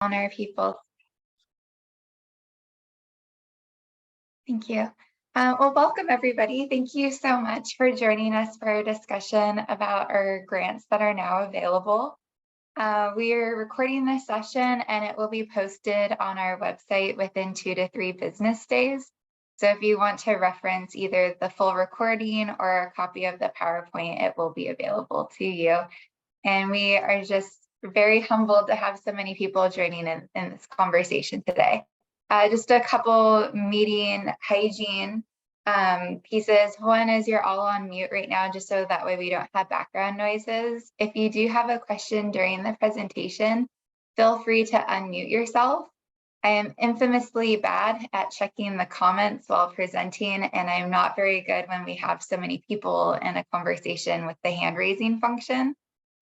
honor people. Thank you. Well, welcome everybody. Thank you so much for joining us for a discussion about our grants that are now available. We are recording this session and it will be posted on our website within 2 to 3 business days. So if you want to reference either the full recording or a copy of the PowerPoint, it will be available to you. And we are just very humbled to have so many people joining in this conversation today. Just a couple meeting hygiene pieces. One is you're all on mute right now, just so that way we don't have background noises. If you do have a question during the presentation, feel free to unmute yourself. I am infamously bad at checking the comments while presenting, and I'm not very good when we have so many people in a conversation with the hand raising function.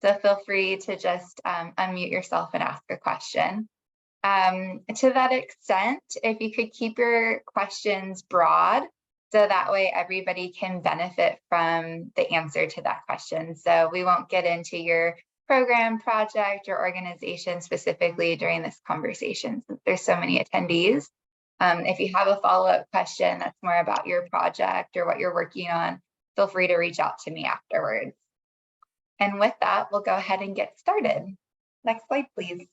So feel free to just unmute yourself and ask a question. To that extent, if you could keep your questions broad, so that way everybody can benefit from the answer to that question. So we won't get into your program, project, or organization specifically during this conversation, since there's so many attendees. If you have a follow-up question that's more about your project or what you're working on, feel free to reach out to me afterwards. And with that, we'll go ahead and get started. Next slide, please.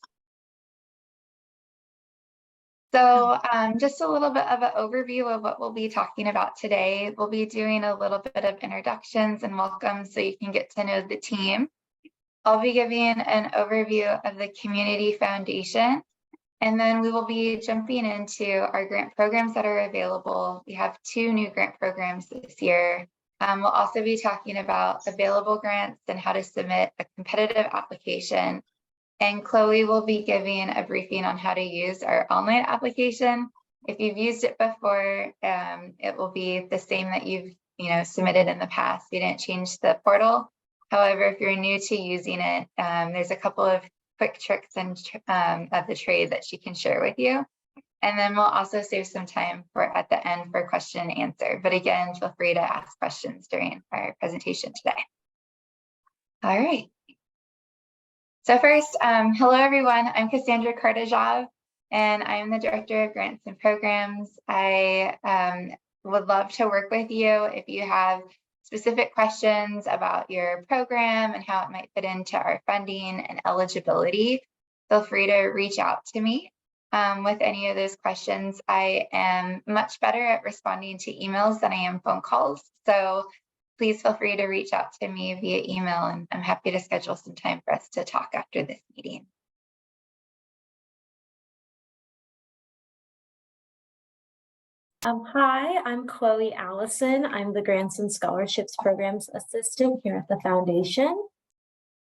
So just a little bit of an overview of what we'll be talking about today. We'll be doing a little bit of introductions and welcomes so you can get to know the team. I'll be giving an overview of the Community Foundation, and then we will be jumping into our grant programs that are available. We have 2 new grant programs this year. We'll also be talking about available grants and how to submit a competitive application. And Chloe will be giving a briefing on how to use our online application. If you've used it before, it will be the same that you've submitted in the past. We didn't change the portal. However, if you're new to using it, there's a couple of quick tricks and of the trade that she can share with you. And then we'll also save some time at the end for question and answer. But again, feel free to ask questions during our presentation today. All right. So first, hello everyone, I'm Cassandra Kardajov, and I'm the Director of Grants and Programs. I would love to work with you if you have specific questions about your program and how it might fit into our funding and eligibility. Feel free to reach out to me with any of those questions. I am much better at responding to emails than I am phone calls. So please feel free to reach out to me via email, and I'm happy to schedule some time for us to talk after this meeting. Hi, I'm Chloe Allison. I'm the Grants and Scholarships Programs Assistant here at the Foundation.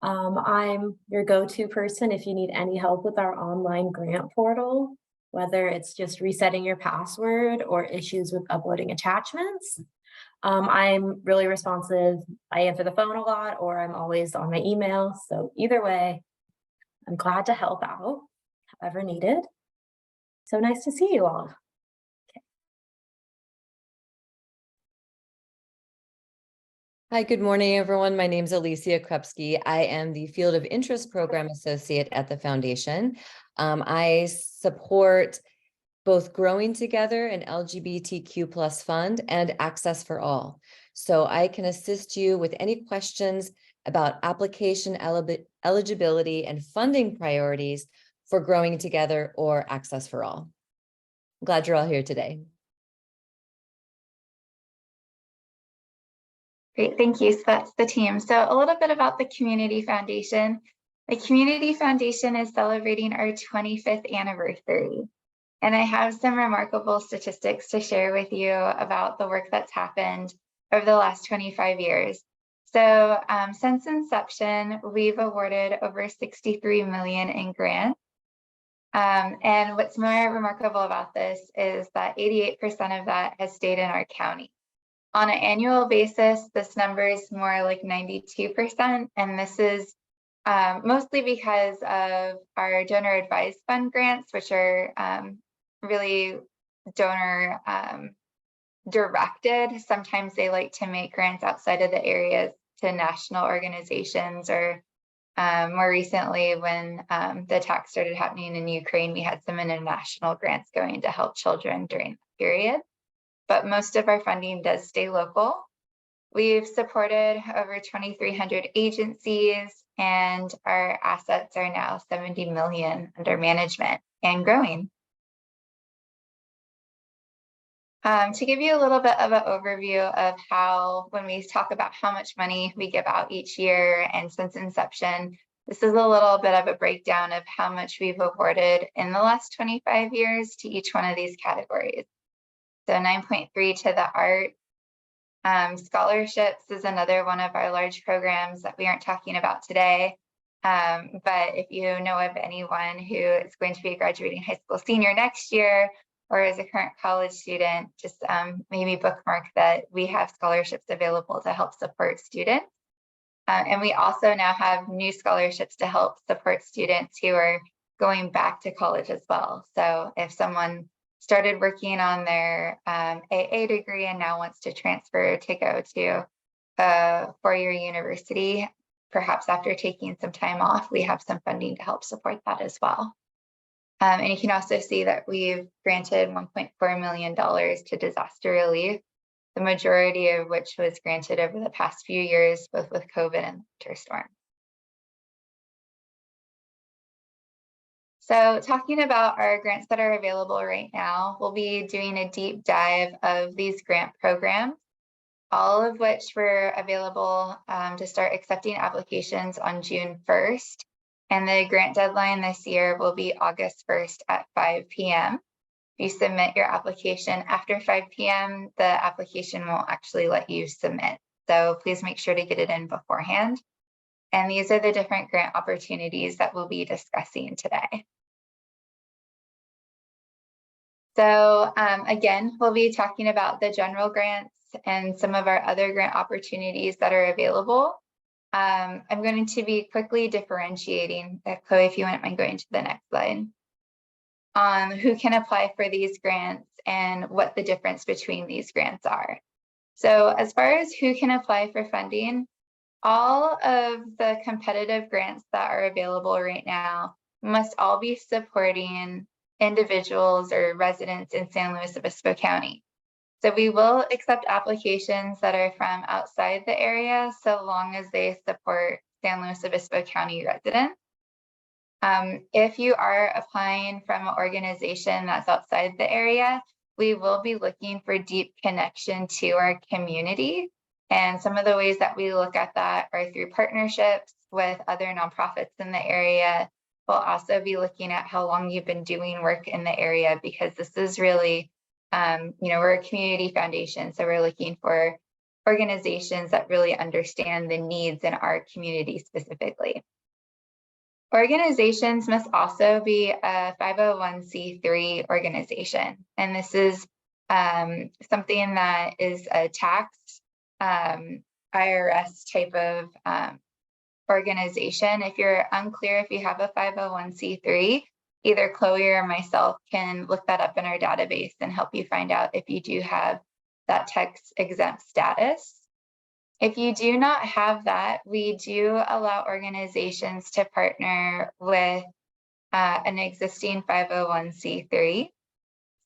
I'm your go-to person if you need any help with our online grant portal, whether it's just resetting your password or issues with uploading attachments. I'm really responsive. I answer the phone a lot, or I'm always on my email. So either way, I'm glad to help out however needed. So nice to see you all. Hi, good morning, everyone. My name is Alicia Krupski. I am the Field of Interest Program Associate at the Foundation. I support both Growing Together, an LGBTQ+ fund, and Access for All. So I can assist you with any questions about application eligibility and funding priorities for Growing Together or Access for All. I'm glad you're all here today. Great, thank you. So that's the team. So a little bit about the Community Foundation. The Community Foundation is celebrating our 25th anniversary. And I have some remarkable statistics to share with you about the work that's happened over the last 25 years. So since inception, we've awarded over 63 million in grants. And what's more remarkable about this is that 88% of that has stayed in our county. On an annual basis, this number is more like 92%, and this is mostly because of our donor advised fund grants, which are really donor directed. Sometimes they like to make grants outside of the areas to national organizations or More recently, when the attacks started happening in Ukraine, we had some international grants going to help children during that period. But most of our funding does stay local. We've supported over 2,300 agencies, and our assets are now 70 million under management and growing. To give you a little bit of an overview of how, when we talk about how much money we give out each year and since inception, this is a little bit of a breakdown of how much we've awarded in the last 25 years to each one of these categories. So 9.3 to the art. Scholarships is another one of our large programs that we aren't talking about today. But if you know of anyone who is going to be a graduating high school senior next year, or as a current college student, just maybe bookmark that we have scholarships available to help support students. And we also now have new scholarships to help support students who are going back to college as well. So if someone started working on their AA degree and now wants to transfer to go to a four-year university, perhaps after taking some time off, we have some funding to help support that as well. And you can also see that we've granted $1.4 million to disaster relief, the majority of which was granted over the past few years, both with COVID and winter storm. So talking about our grants that are available right now, we'll be doing a deep dive of these grant programs, all of which were available to start accepting applications on June 1st. And the grant deadline this year will be August 1st at 5 p.m. If you submit your application after 5 p.m., the application won't actually let you submit. So please make sure to get it in beforehand. And these are the different grant opportunities that we'll be discussing today. So again, we'll be talking about the general grants and some of our other grant opportunities that are available. I'm going to be quickly differentiating, Chloe, if you wouldn't mind going to the next slide, on who can apply for these grants and what the difference between these grants are. So as far as who can apply for funding, all of the competitive grants that are available right now must all be supporting individuals or residents in San Luis Obispo County. So we will accept applications that are from outside the area, so long as they support San Luis Obispo County residents. If you are applying from an organization that's outside the area, we will be looking for deep connection to our community. And some of the ways that we look at that are through partnerships with other nonprofits in the area. We'll also be looking at how long you've been doing work in the area, because this is really, we're a community foundation. So we're looking for organizations that really understand the needs in our community specifically. Organizations must also be a 501c3 organization. And this is something that is a taxed IRS type of organization. If you're unclear if you have a 501c3, either Chloe or myself can look that up in our database and help you find out if you do have that tax exempt status. If you do not have that, we do allow organizations to partner with an existing 501c3.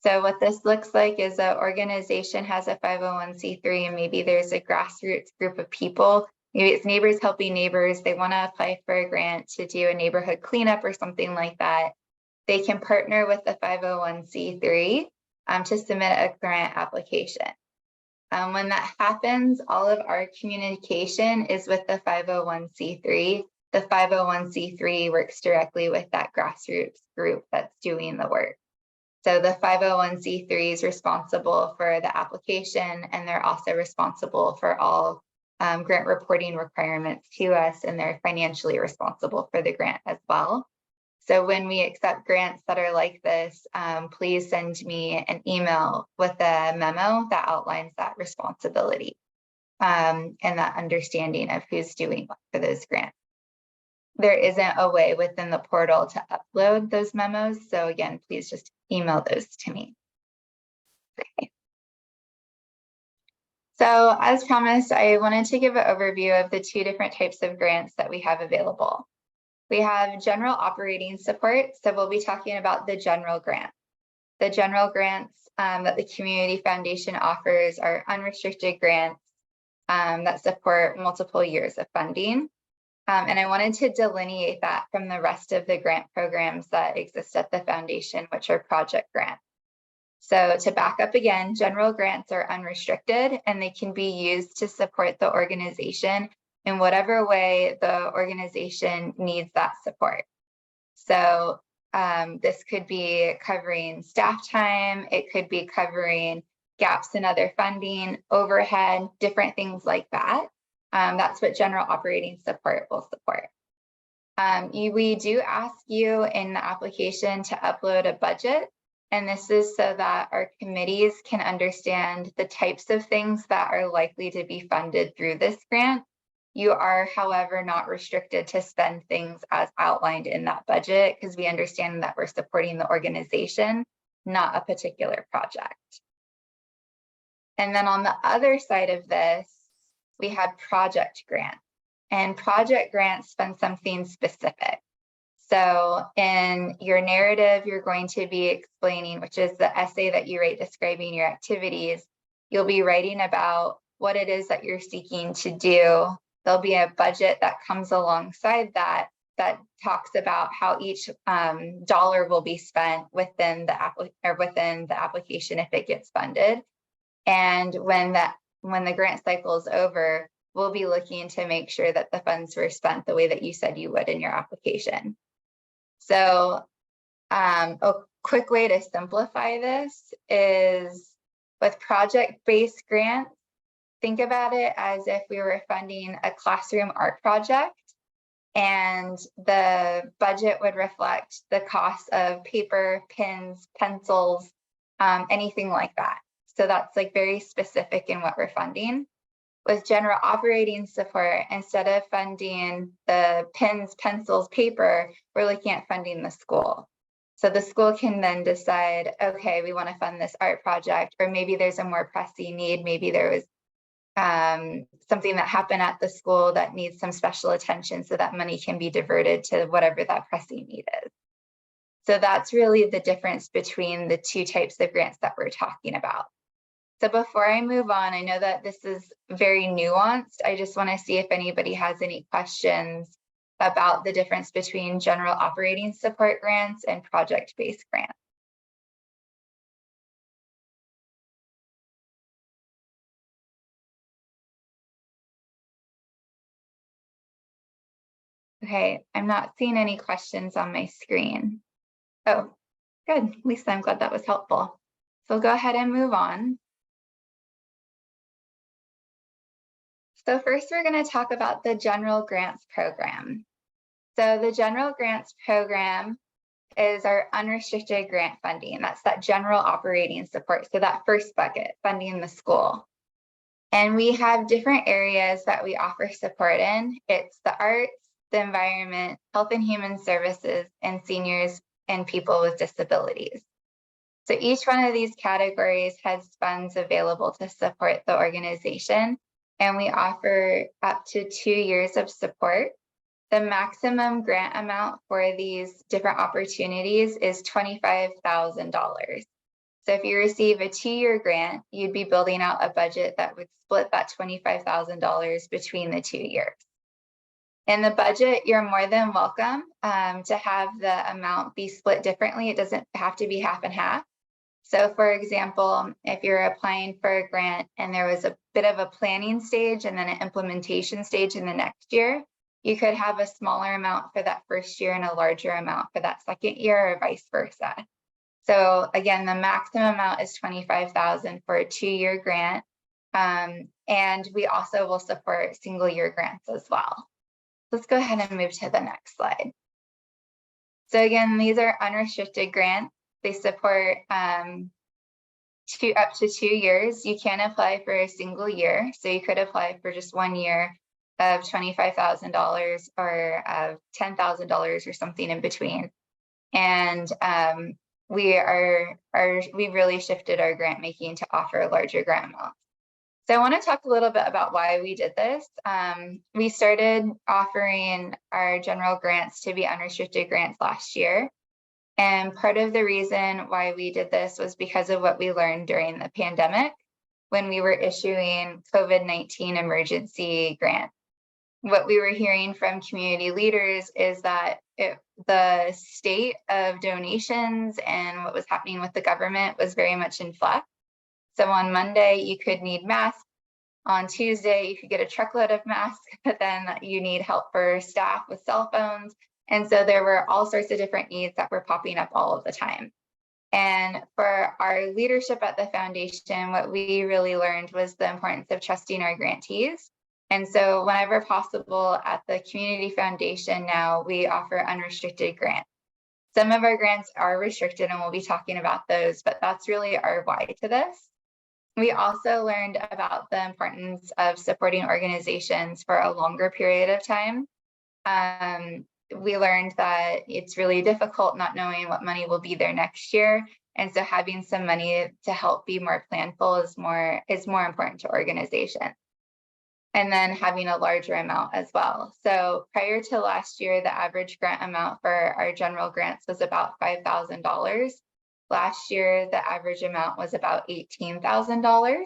So what this looks like is an organization has a 501c3 and maybe there's a grassroots group of people. Maybe it's neighbors helping neighbors. They want to apply for a grant to do a neighborhood cleanup or something like that. They can partner with the 501c3 to submit a grant application. When that happens, all of our communication is with the 501c3. The 501c3 works directly with that grassroots group that's doing the work. So the 501c3 is responsible for the application, and they're also responsible for all grant reporting requirements to us, and they're financially responsible for the grant as well. So when we accept grants that are like this, please send me an email with a memo that outlines that responsibility and that understanding of who's doing what for those grants. There isn't a way within the portal to upload those memos. So again, please just email those to me. Okay. So as promised, I wanted to give an overview of the two different types of grants that we have available. We have general operating support. So we'll be talking about the general grant. The general grants that the Community Foundation offers are unrestricted grants that support multiple years of funding. And I wanted to delineate that from the rest of the grant programs that exist at the foundation, which are project grants. So to back up again, general grants are unrestricted and they can be used to support the organization in whatever way the organization needs that support. So this could be covering staff time, it could be covering gaps in other funding, overhead, different things like that. That's what general operating support will support. We do ask you in the application to upload a budget, and this is so that our committees can understand the types of things that are likely to be funded through this grant. You are, however, not restricted to spend things as outlined in that budget because we understand that we're supporting the organization, not a particular project. And then on the other side of this, we have project grants, and project grants fund something specific. So in your narrative, you're going to be explaining, which is the essay that you write describing your activities. You'll be writing about what it is that you're seeking to do. There'll be a budget that comes alongside that talks about how each dollar will be spent within the application if it gets funded. And when the grant cycle is over, we'll be looking to make sure that the funds were spent the way that you said you would in your application. So a quick way to simplify this is with project-based grants, think about it as if we were funding a classroom art project and the budget would reflect the cost of paper, pens, pencils, anything like that. So that's like very specific in what we're funding. With general operating support, instead of funding the pens, pencils, paper, we're looking at funding the school. So the school can then decide, okay, we want to fund this art project, or maybe there's a more pressing need. Maybe there was something that happened at the school that needs some special attention, so that money can be diverted to whatever that pressing need is. So that's really the difference between the two types of grants that we're talking about. So before I move on, I know that this is very nuanced. I just want to see if anybody has any questions about the difference between general operating support grants and project-based grants. Okay, I'm not seeing any questions on my screen. Oh, good. Lisa, I'm glad that was helpful. So we'll go ahead and move on. So first, we're going to talk about the General Grants Program. So the General Grants Program is our unrestricted grant funding. That's that general operating support. So that first bucket, funding the school. And we have different areas that we offer support in. It's the arts, the environment, health and human services, and seniors and people with disabilities. So each one of these categories has funds available to support the organization, and we offer up to 2 years of support. The maximum grant amount for these different opportunities is $25,000. So if you receive a 2-year grant, you'd be building out a budget that would split that $25,000 between the 2 years. In the budget, you're more than welcome to have the amount be split differently. It doesn't have to be half and half. So for example, if you're applying for a grant and there was a bit of a planning stage and then an implementation stage in the next year, you could have a smaller amount for that first year and a larger amount for that second year, or vice versa. So again, the maximum amount is $25,000 for a 2-year grant. And we also will support single-year grants as well. Let's go ahead and move to the next slide. So again, these are unrestricted grants. They support up to 2 years. You can apply for a single year. So you could apply for just 1 year of $25,000 or of $10,000 or something in between. And we really shifted our grant making to offer larger grant amounts. So I want to talk a little bit about why we did this. We started offering our general grants to be unrestricted grants last year. And part of the reason why we did this was because of what we learned during the pandemic when we were issuing COVID-19 emergency grants. What we were hearing from community leaders is that the state of donations and what was happening with the government was very much in flux. So on Monday, you could need masks. On Tuesday, you could get a truckload of masks, but then you need help for staff with cell phones. And so there were all sorts of different needs that were popping up all of the time. And for our leadership at the foundation, what we really learned was the importance of trusting our grantees. And so whenever possible at the community foundation now, we offer unrestricted grants. Some of our grants are restricted and we'll be talking about those, but that's really our why to this. We also learned about the importance of supporting organizations for a longer period of time. We learned that it's really difficult not knowing what money will be there next year. And so having some money to help be more planful is more important to organizations. And then having a larger amount as well. So prior to last year, the average grant amount for our general grants was about $5,000. Last year, the average amount was about $18,000.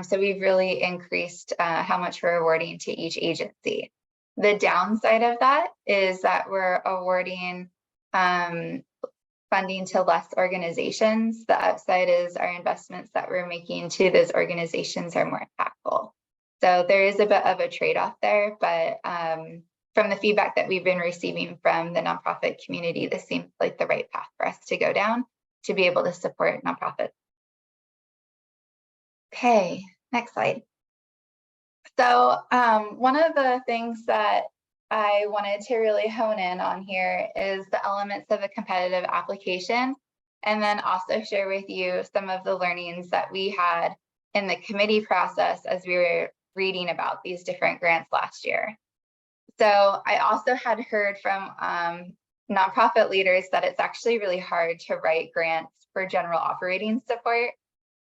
So we've really increased how much we're awarding to each agency. The downside of that is that we're awarding funding to less organizations. The upside is our investments that we're making to those organizations are more impactful. So there is a bit of a trade-off there, but from the feedback that we've been receiving from the nonprofit community, this seems like the right path for us to go down to be able to support nonprofits. Okay, next slide. So one of the things that I wanted to really hone in on here is the elements of a competitive application, and then also share with you some of the learnings that we had in the committee process as we were reading about these different grants last year. So I also had heard from nonprofit leaders that it's actually really hard to write grants for general operating support.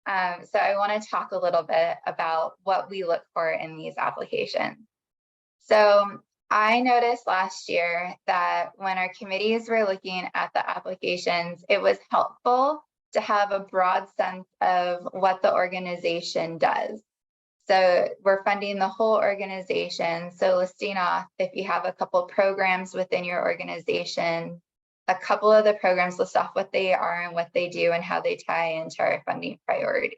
So I want to talk a little bit about what we look for in these applications. So I noticed last year that when our committees were looking at the applications, it was helpful to have a broad sense of what the organization does. So we're funding the whole organization. So listing off if you have a couple programs within your organization, a couple of the programs list off what they are and what they do and how they tie into our funding priorities.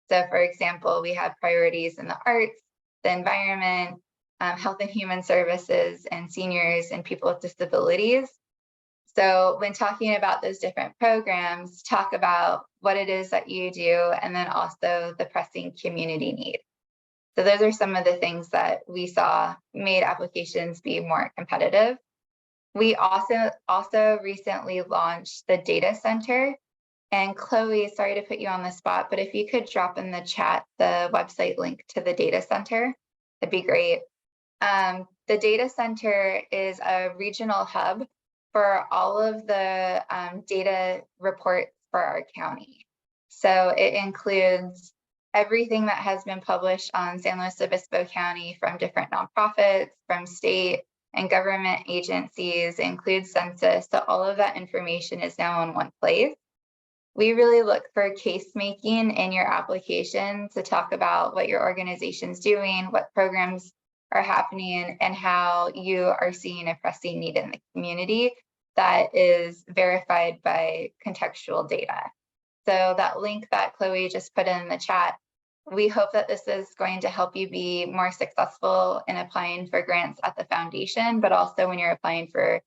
So for example, we have priorities in the arts, the environment, health and human services, and seniors and people with disabilities. So when talking about those different programs, talk about what it is that you do, and then also the pressing community need. So those are some of the things that we saw made applications be more competitive. We also recently launched the data center. And Chloe, sorry to put you on the spot, but if you could drop in the chat the website link to the data center, that'd be great. The data center is a regional hub for all of the data reports for our county. So it includes everything that has been published on San Luis Obispo County from different nonprofits, from state and government agencies, includes census. So all of that information is now in one place. We really look for case making in your application to talk about what your organization's doing, what programs are happening, and how you are seeing a pressing need in the community that is verified by contextual data. So that link that Chloe just put in the chat, we hope that this is going to help you be more successful in applying for grants at the foundation, but also when you're applying for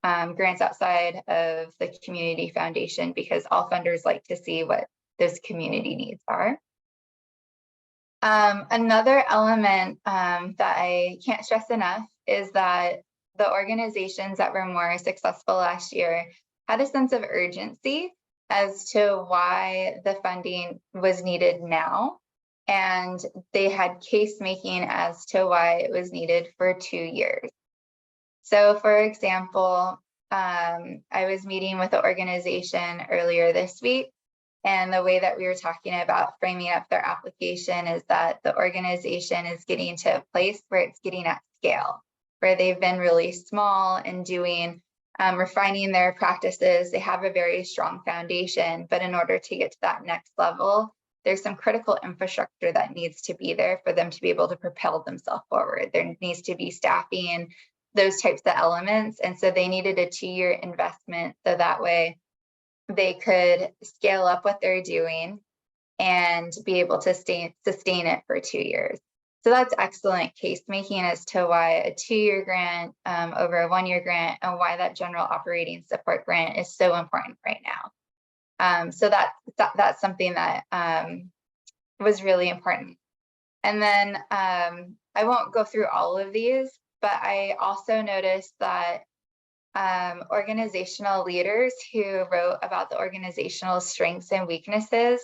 grants outside of the community foundation, because all funders like to see what those community needs are. Another element that I can't stress enough is that the organizations that were more successful last year had a sense of urgency as to why the funding was needed now. And they had case making as to why it was needed for 2 years. So for example, I was meeting with an organization earlier this week And the way that we were talking about framing up their application is that the organization is getting to a place where it's getting at scale, where they've been really small and doing, refining their practices. They have a very strong foundation, but in order to get to that next level, there's some critical infrastructure that needs to be there for them to be able to propel themselves forward. There needs to be staffing, those types of elements. And so they needed a 2-year investment so that way they could scale up what they're doing and be able to sustain it for 2 years. So that's excellent case making as to why a 2-year grant over a 1-year grant and why that general operating support grant is so important right now. So that's something that was really important. And then I won't go through all of these, but I also noticed that organizational leaders who wrote about the organizational strengths and weaknesses.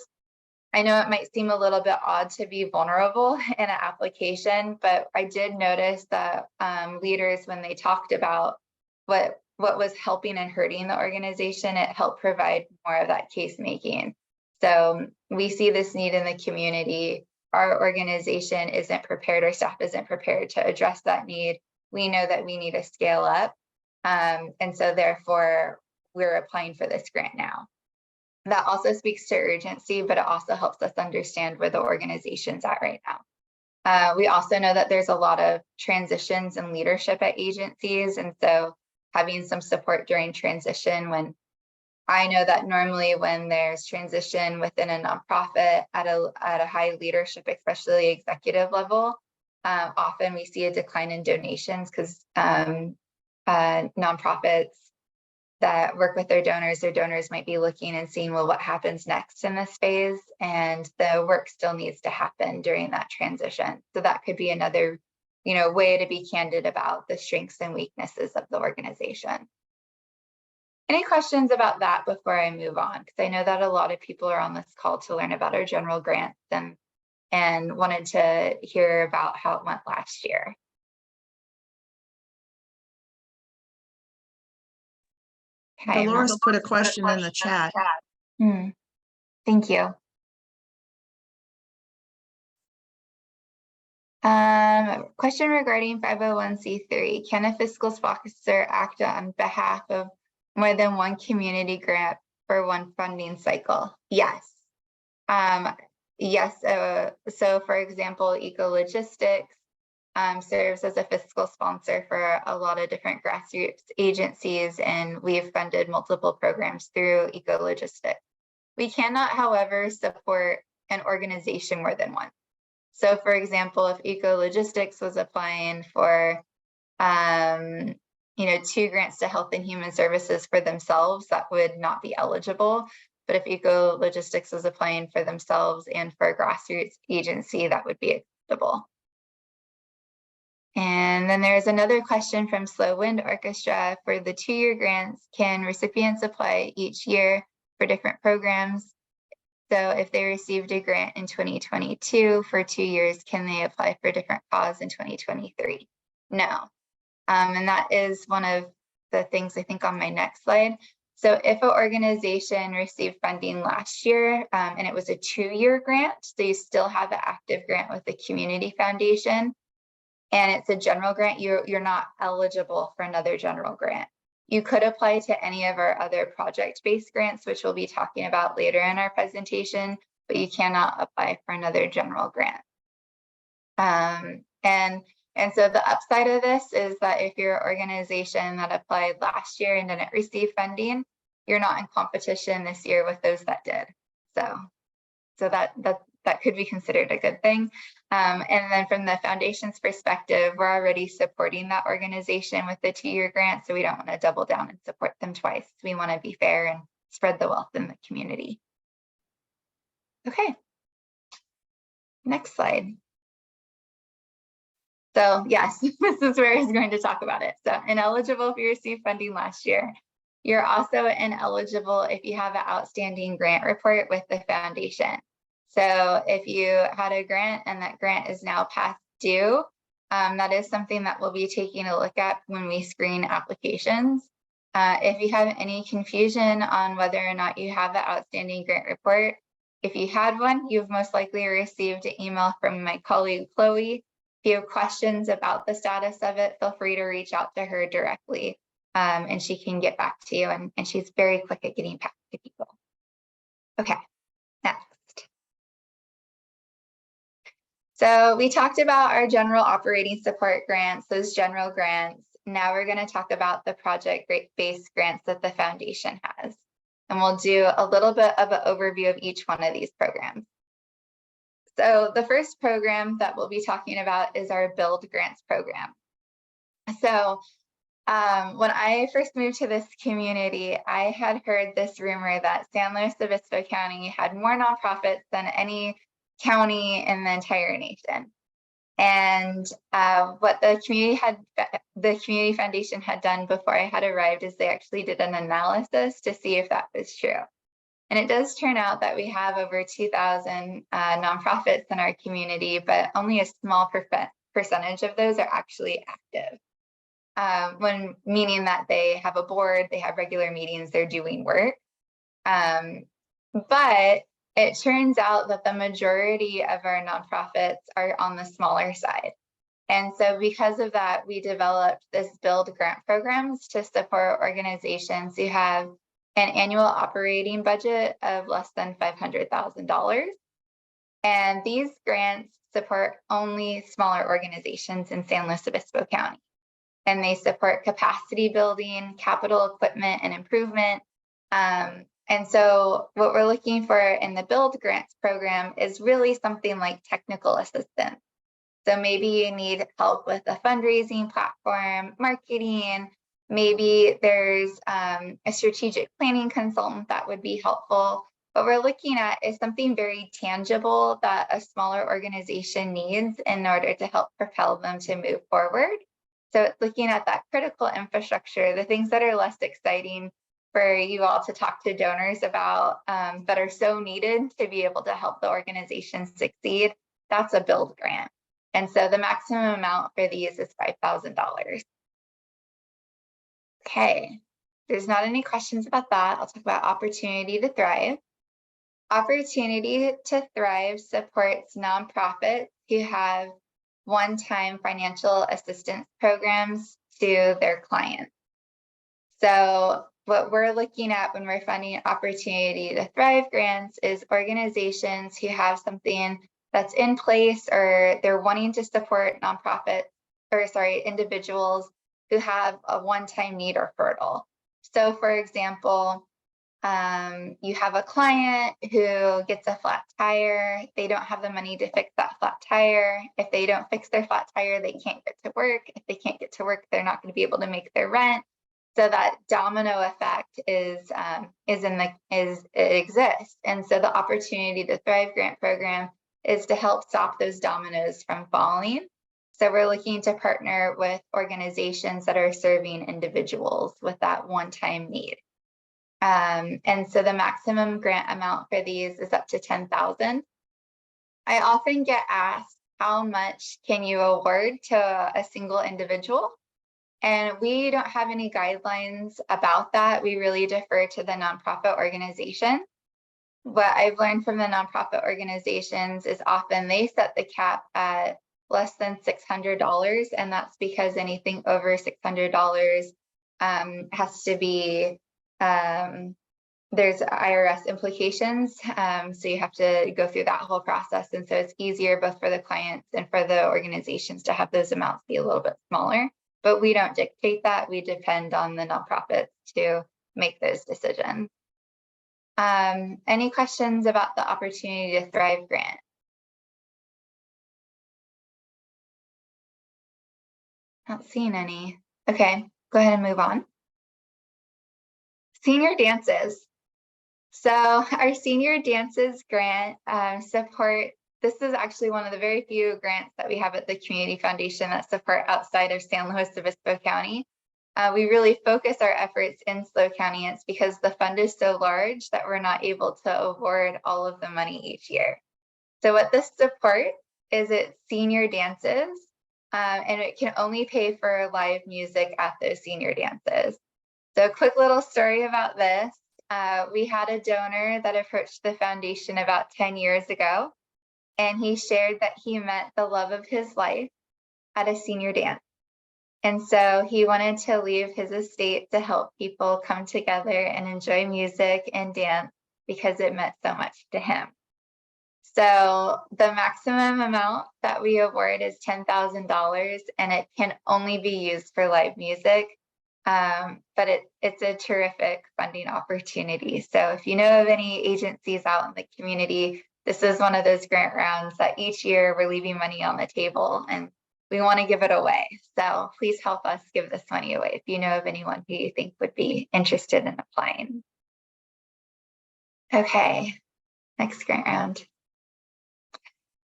I know it might seem a little bit odd to be vulnerable in an application, but I did notice that leaders, when they talked about what was helping and hurting the organization, it helped provide more of that case making. So we see this need in the community. Our organization isn't prepared, our staff isn't prepared to address that need. We know that we need to scale up. And so therefore, we're applying for this grant now. That also speaks to urgency, but it also helps us understand where the organization's at right now. We also know that there's a lot of transitions in leadership at agencies. And so having some support during transition, when I know that normally when there's transition within a nonprofit at a high leadership, especially executive level, often we see a decline in donations because nonprofits that work with their donors might be looking and seeing, well, what happens next in this phase? And the work still needs to happen during that transition. So that could be another, way to be candid about the strengths and weaknesses of the organization. Any questions about that before I move on? Because I know that a lot of people are on this call to learn about our general grants and wanted to hear about how it went last year. Okay, Dolores put a question in the chat. Thank you. Question regarding 501c3. Can a fiscal officer act on behalf of more than one community grant for one funding cycle? Yes. Yes. So for example, Ecologistics serves as a fiscal sponsor for a lot of different grassroots agencies, and we've funded multiple programs through Ecologistics. We cannot, however, support an organization more than one. So for example, if Ecologistics was applying for 2 grants to Health and Human Services for themselves, that would not be eligible. But if Ecologistics was applying for themselves and for a grassroots agency, that would be acceptable. And then there's another question from Slow Wind Orchestra. For the 2-year grants, can recipients apply each year for different programs? So if they received a grant in 2022 for 2 years, can they apply for a different cause in 2023? No. And that is one of the things I think on my next slide. So if an organization received funding last year and it was a 2-year grant, so you still have an active grant with the community foundation, and it's a general grant, you're not eligible for another general grant. You could apply to any of our other project-based grants, which we'll be talking about later in our presentation, but you cannot apply for another general grant. And so the upside of this is that if you're an organization that applied last year and didn't receive funding, you're not in competition this year with those that did. So that could be considered a good thing. And then from the foundation's perspective, we're already supporting that organization with the 2-year grant, so we don't want to double down and support them twice. We want to be fair and spread the wealth in the community. Okay. Next slide. So yes, this is where I was going to talk about it. So ineligible if you received funding last year. You're also ineligible if you have an outstanding grant report with the foundation. So if you had a grant and that grant is now past due, that is something that we'll be taking a look at when we screen applications. If you have any confusion on whether or not you have the outstanding grant report, if you had one, you've most likely received an email from my colleague Chloe. If you have questions about the status of it, feel free to reach out to her directly, and she can get back to you, and she's very quick at getting back to people. Okay, next. So we talked about our general operating support grants, those general grants. Now we're going to talk about the project-based grants that the foundation has. And we'll do a little bit of an overview of each one of these programs. So the first program that we'll be talking about is our Build Grants program. So when I first moved to this community, I had heard this rumor that San Luis Obispo County had more nonprofits than any county in the entire nation. And what the community foundation had done before I had arrived is they actually did an analysis to see if that was true. And it does turn out that we have over 2,000 nonprofits in our community, but only a small percentage of those are actually active. Meaning that they have a board, they have regular meetings, they're doing work. But it turns out that the majority of our nonprofits are on the smaller side. And so because of that, we developed this Build Grant programs to support organizations who have an annual operating budget of less than $500,000. And these grants support only smaller organizations in San Luis Obispo County. And they support capacity building, capital equipment and improvement. And so what we're looking for in the Build Grants program is really something like technical assistance. So maybe you need help with a fundraising platform, marketing, maybe there's a strategic planning consultant that would be helpful. What we're looking at is something very tangible that a smaller organization needs in order to help propel them to move forward. So it's looking at that critical infrastructure, the things that are less exciting for you all to talk to donors about that are so needed to be able to help the organization succeed. That's a Build Grant. And so the maximum amount for these is $5,000. Okay, there's not any questions about that. I'll talk about Opportunity to Thrive. Opportunity to Thrive supports nonprofits who have one-time financial assistance programs to their clients. So what we're looking at when we're funding Opportunity to Thrive grants is organizations who have something that's in place or they're wanting to support individuals who have a one-time need or hurdle. So for example, you have a client who gets a flat tire. They don't have the money to fix that flat tire. If they don't fix their flat tire, they can't get to work. If they can't get to work, they're not going to be able to make their rent. So that domino effect it exists. And so the Opportunity to Thrive grant program is to help stop those dominoes from falling. So we're looking to partner with organizations that are serving individuals with that one-time need. And so the maximum grant amount for these is up to $10,000. I often get asked, how much can you award to a single individual? And we don't have any guidelines about that. We really defer to the nonprofit organization. What I've learned from the nonprofit organizations is often they set the cap at less than $600, and that's because anything over $600 has to be there's IRS implications, so you have to go through that whole process, and so it's easier both for the clients and for the organizations to have those amounts be a little bit smaller. But we don't dictate that. We depend on the nonprofits to make those decisions. Any questions about the Opportunity to Thrive grant? Not seeing any. Okay, go ahead and move on. Senior dances. So our Senior Dances grant this is actually one of the very few grants that we have at the Community Foundation that support outside of San Luis Obispo County. We really focus our efforts in SLO County. It's because the fund is so large that we're not able to award all of the money each year. So what this supports is it's senior dances, and it can only pay for live music at those senior dances. So a quick little story about this. We had a donor that approached the foundation about 10 years ago, and he shared that he met the love of his life at a senior dance. And so he wanted to leave his estate to help people come together and enjoy music and dance because it meant so much to him. So the maximum amount that we award is $10,000, and it can only be used for live music. But it's a terrific funding opportunity. So if you know of any agencies out in the community, this is one of those grant rounds that each year we're leaving money on the table and we want to give it away. So please help us give this money away if you know of anyone who you think would be interested in applying. Okay, next grant round.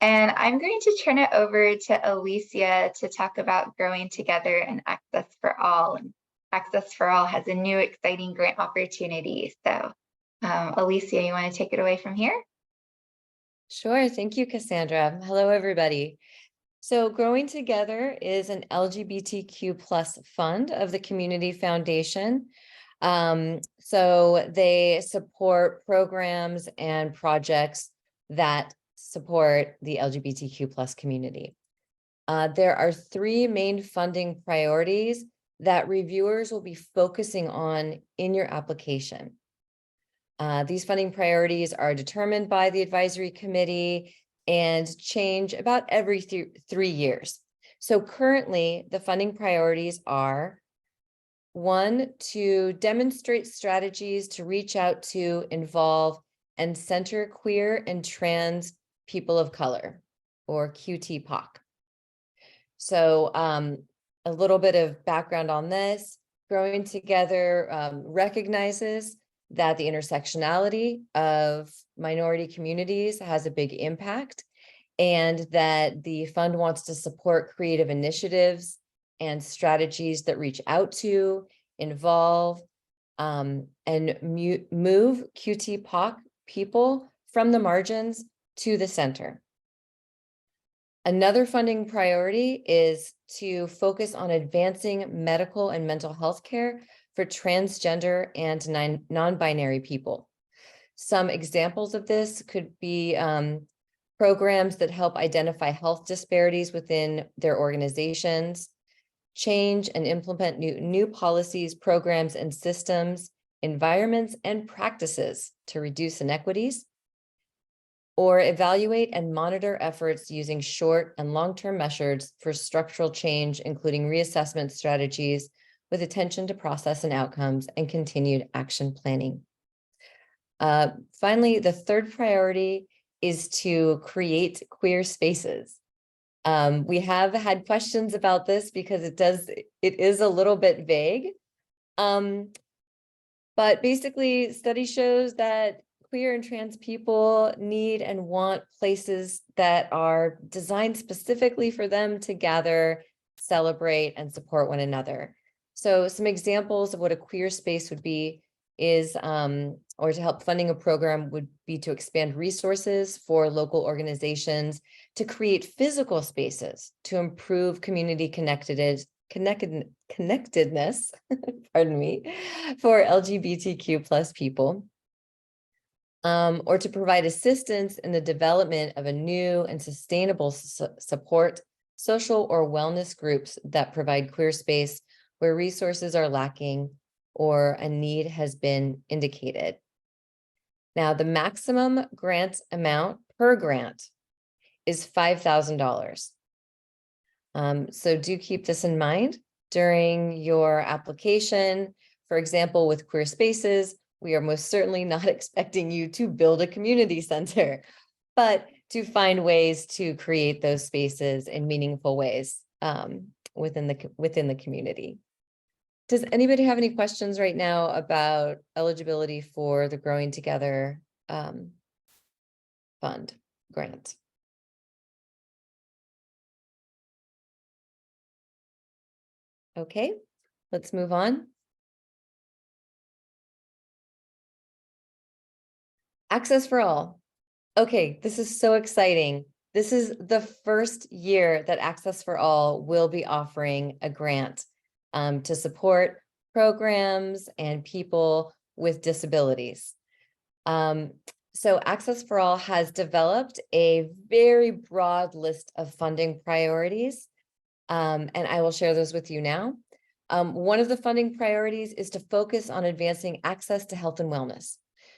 And I'm going to turn it over to Alicia to talk about Growing Together and Access for All. And Access for All has a new exciting grant opportunity. So Alicia, you want to take it away from here? Sure. Thank you, Cassandra. Hello, everybody. So Growing Together is an LGBTQ plus fund of the Community Foundation. So they support programs and projects that support the LGBTQ plus community. There are three main funding priorities that reviewers will be focusing on in your application. These funding priorities are determined by the advisory committee and change about every 3 years. So currently, the funding priorities are: 1, to demonstrate strategies to reach out to, involve, and center queer and trans people of color, or QT-POC. So a little bit of background on this. Growing Together recognizes that the intersectionality of minority communities has a big impact, and that the fund wants to support creative initiatives and strategies that reach out to, involve, and move QT-POC people from the margins to the center. Another funding priority is to focus on advancing medical and mental health care for transgender and non-binary people. Some examples of this could be programs that help identify health disparities within their organizations, change and implement new policies, programs, and systems, environments, and practices to reduce inequities, or evaluate and monitor efforts using short and long-term measures for structural change, including reassessment strategies with attention to process and outcomes and continued action planning. Finally, the third priority is to create queer spaces. We have had questions about this because it is a little bit vague. But basically, study shows that queer and trans people need and want places that are designed specifically for them to gather, celebrate, and support one another. So some examples of what a queer space would be is, or to help funding a program would be to expand resources for local organizations to create physical spaces to improve community connectedness, pardon me, for LGBTQ plus people. Or to provide assistance in the development of a new and sustainable support, social or wellness groups that provide queer space where resources are lacking or a need has been indicated. Now, the maximum grant amount per grant is $5,000. So do keep this in mind during your application. For example, with Queer Spaces, we are most certainly not expecting you to build a community center, but to find ways to create those spaces in meaningful ways within the community. Does anybody have any questions right now about eligibility for the Growing Together fund grant? Okay, let's move on. Access for All. Okay, this is so exciting. This is the first year that Access for All will be offering a grant to support programs, and people with disabilities. So Access for All has developed a very broad list of funding priorities, and I will share those with you now. One of the funding priorities is to focus on advancing access to health and wellness.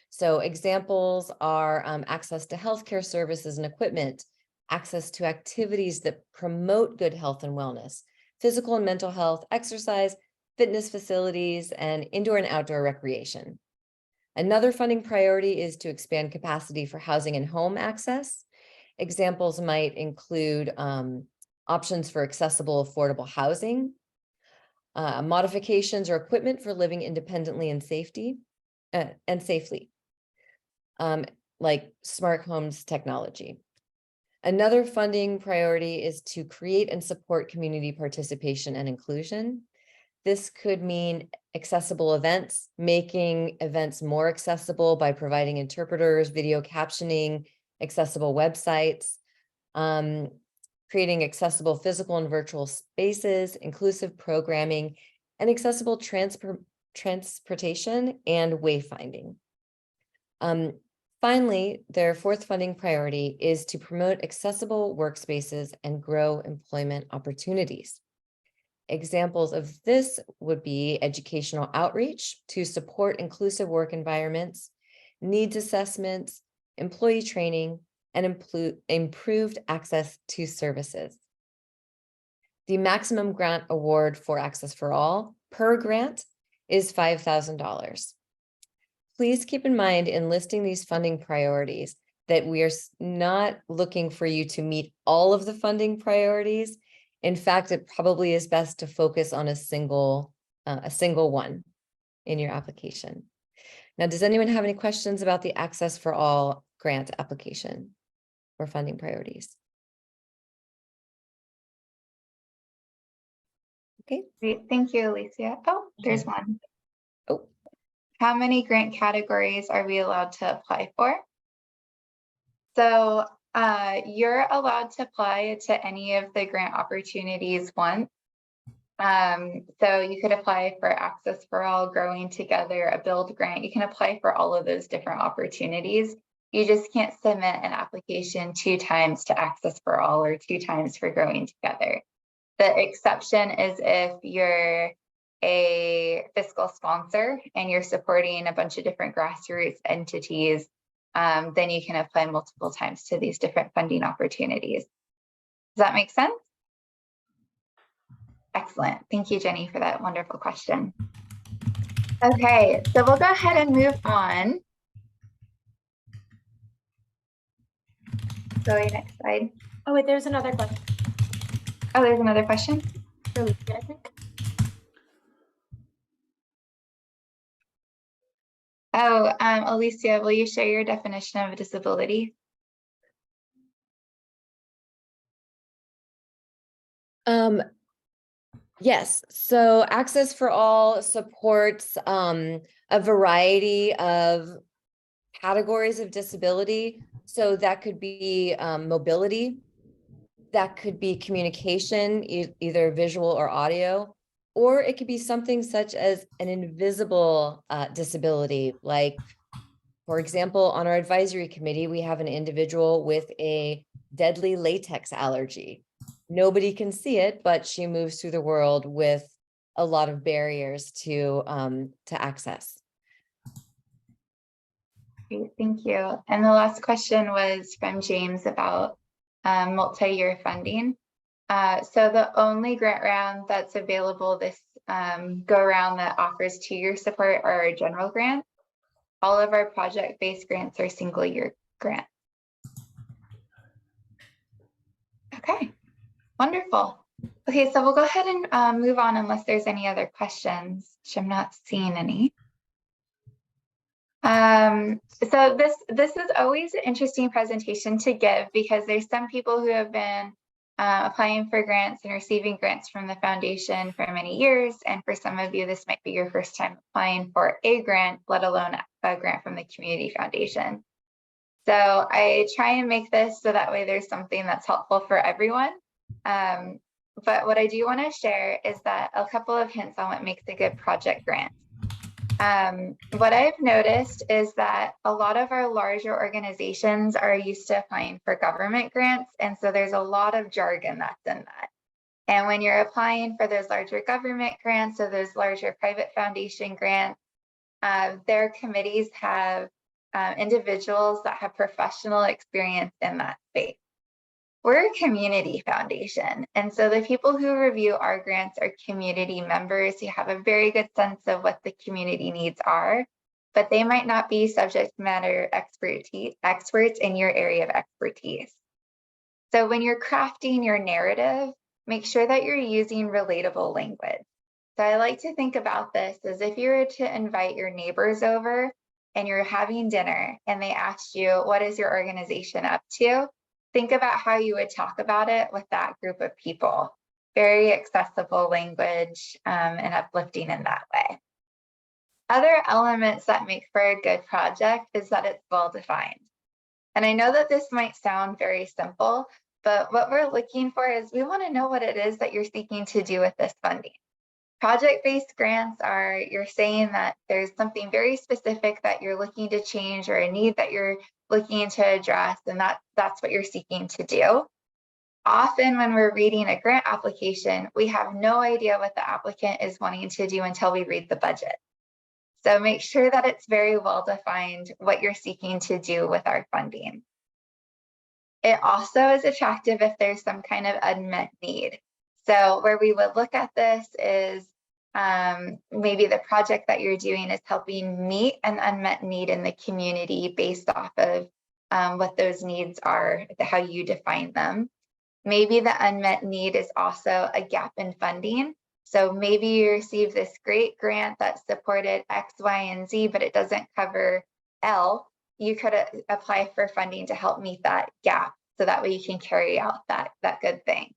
So examples are access to healthcare services and equipment, access to activities that promote good health and wellness, physical and mental health, exercise, fitness facilities, and indoor and outdoor recreation. Another funding priority is to expand capacity for housing and home access. Examples might include options for accessible, affordable housing, modifications or equipment for living independently and safely, like smart homes technology. Another funding priority is to create and support community participation and inclusion. This could mean accessible events, making events more accessible by providing interpreters, video captioning, accessible websites, creating accessible physical and virtual spaces, inclusive programming, and accessible transportation and wayfinding. Finally, their fourth funding priority is to promote accessible workspaces and grow employment opportunities. Examples of this would be educational outreach to support inclusive work environments, needs assessments, employee training, and improved access to services. The maximum grant award for Access for All per grant is $5,000. Please keep in mind in listing these funding priorities that we are not looking for you to meet all of the funding priorities. In fact, it probably is best to focus on a single one in your application. Now, does anyone have any questions about the Access for All grant application or funding priorities? Okay. Great, thank you, Alicia. Oh, there's one. Oh. How many grant categories are we allowed to apply for? So you're allowed to apply to any of the grant opportunities once. So you could apply for Access for All, Growing Together, a Build grant. You can apply for all of those different opportunities. You just can't submit an application 2 times to Access for All or 2 times for Growing Together. The exception is if you're a fiscal sponsor and you're supporting a bunch of different grassroots entities, then you can apply multiple times to these different funding opportunities. Does that make sense? Excellent. Thank you, Jenny, for that wonderful question. Okay, so we'll go ahead and move on. Go next slide. Oh, wait, there's another question. Oh, there's another question. For Alicia, I think. Oh, Alicia, will you share your definition of a disability? Yes, so Access for All supports a variety of categories of disability. So that could be mobility, that could be communication, either visual or audio, or it could be something such as an invisible disability. Like, for example, on our advisory committee, we have an individual with a deadly latex allergy. Nobody can see it, but she moves through the world with a lot of barriers to access. Great, thank you. And the last question was from James about multi-year funding. So the only grant round that's available this go around that offers 2-year support are our general grants. All of our project-based grants are single-year grants. Okay, wonderful. Okay, so we'll go ahead and move on unless there's any other questions, which I'm not seeing any. So this is always an interesting presentation to give because there's some people who have been applying for grants and receiving grants from the foundation for many years. And for some of you, this might be your first time applying for a grant, let alone a grant from the community foundation. So I try and make this so that way there's something that's helpful for everyone. but what I do want to share is that a couple of hints on what makes a good project grant. What I've noticed is that a lot of our larger organizations are used to applying for government grants, and so there's a lot of jargon that's in that. And when you're applying for those larger government grants or those larger private foundation grants, their committees have individuals that have professional experience in that space. We're a community foundation, and so the people who review our grants are community members who have a very good sense of what the community needs are, but they might not be subject matter experts in your area of expertise. So when you're crafting your narrative, make sure that you're using relatable language. So I like to think about this as if you were to invite your neighbors over and you're having dinner and they asked you, what is your organization up to? Think about how you would talk about it with that group of people. Very accessible language and uplifting in that way. Other elements that make for a good project is that it's well-defined. And I know that this might sound very simple, but what we're looking for is we want to know what it is that you're seeking to do with this funding. Project-based grants are, you're saying that there's something very specific that you're looking to change or a need that you're looking to address, and that's what you're seeking to do. Often when we're reading a grant application, we have no idea what the applicant is wanting to do until we read the budget. So make sure that it's very well defined what you're seeking to do with our funding. It also is attractive if there's some kind of unmet need. So where we would look at this is maybe the project that you're doing is helping meet an unmet need in the community based off of what those needs are, how you define them. Maybe the unmet need is also a gap in funding. So maybe you receive this great grant that supported X, Y, and Z, but it doesn't cover L. You could apply for funding to help meet that gap, so that way you can carry out that good thing.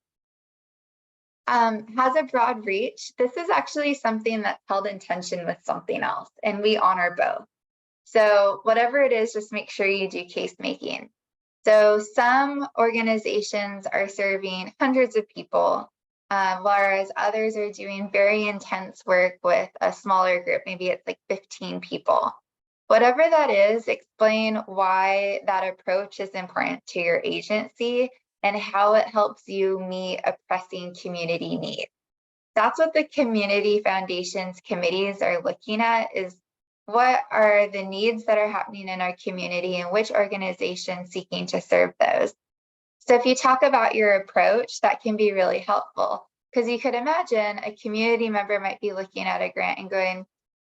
Has a broad reach. This is actually something that's held in tension with something else, and we honor both. So whatever it is, just make sure you do case making. So some organizations are serving hundreds of people, whereas others are doing very intense work with a smaller group. Maybe it's like 15 people. Whatever that is, explain why that approach is important to your agency and how it helps you meet a pressing community need. That's what the community foundations committees are looking at, is what are the needs that are happening in our community and which organizations seeking to serve those. So if you talk about your approach, that can be really helpful, because you could imagine a community member might be looking at a grant and going,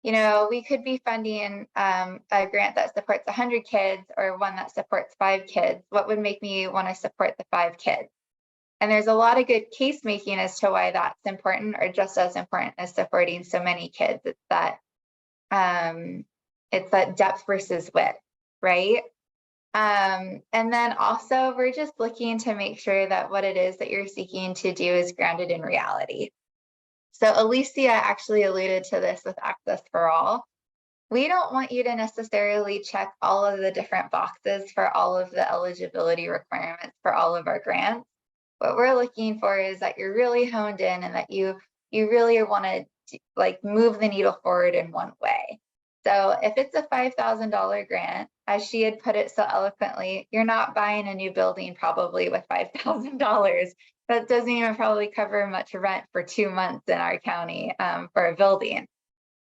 you know, we could be funding a grant that supports 100 kids or one that supports 5 kids. What would make me want to support the 5 kids? And there's a lot of good case making as to why that's important, or just as important as supporting so many kids. It's that depth versus width, right? And then also we're just looking to make sure that what it is that you're seeking to do is grounded in reality. So Alicia actually alluded to this with Access for All. We don't want you to necessarily check all of the different boxes for all of the eligibility requirements for all of our grants. What we're looking for is that you're really honed in and that you really want to like move the needle forward in one way. So if it's a $5,000 grant, as she had put it so eloquently, you're not buying a new building probably with $5,000. That doesn't even probably cover much rent for 2 months in our county for a building.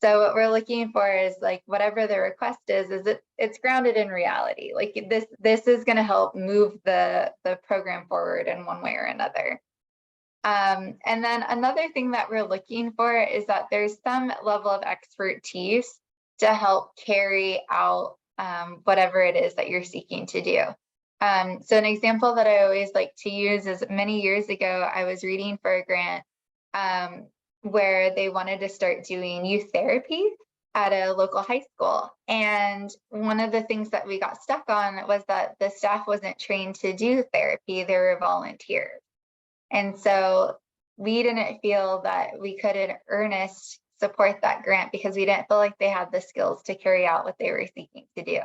So what we're looking for is like whatever the request is it's grounded in reality. Like this is going to help move the program forward in one way or another. And then another thing that we're looking for is that there's some level of expertise to help carry out whatever it is that you're seeking to do. So an example that I always like to use is many years ago, I was reading for a grant where they wanted to start doing youth therapy at a local high school. And one of the things that we got stuck on was that the staff wasn't trained to do therapy, they were volunteers. And so we didn't feel that we could in earnest support that grant because we didn't feel like they had the skills to carry out what they were seeking to do.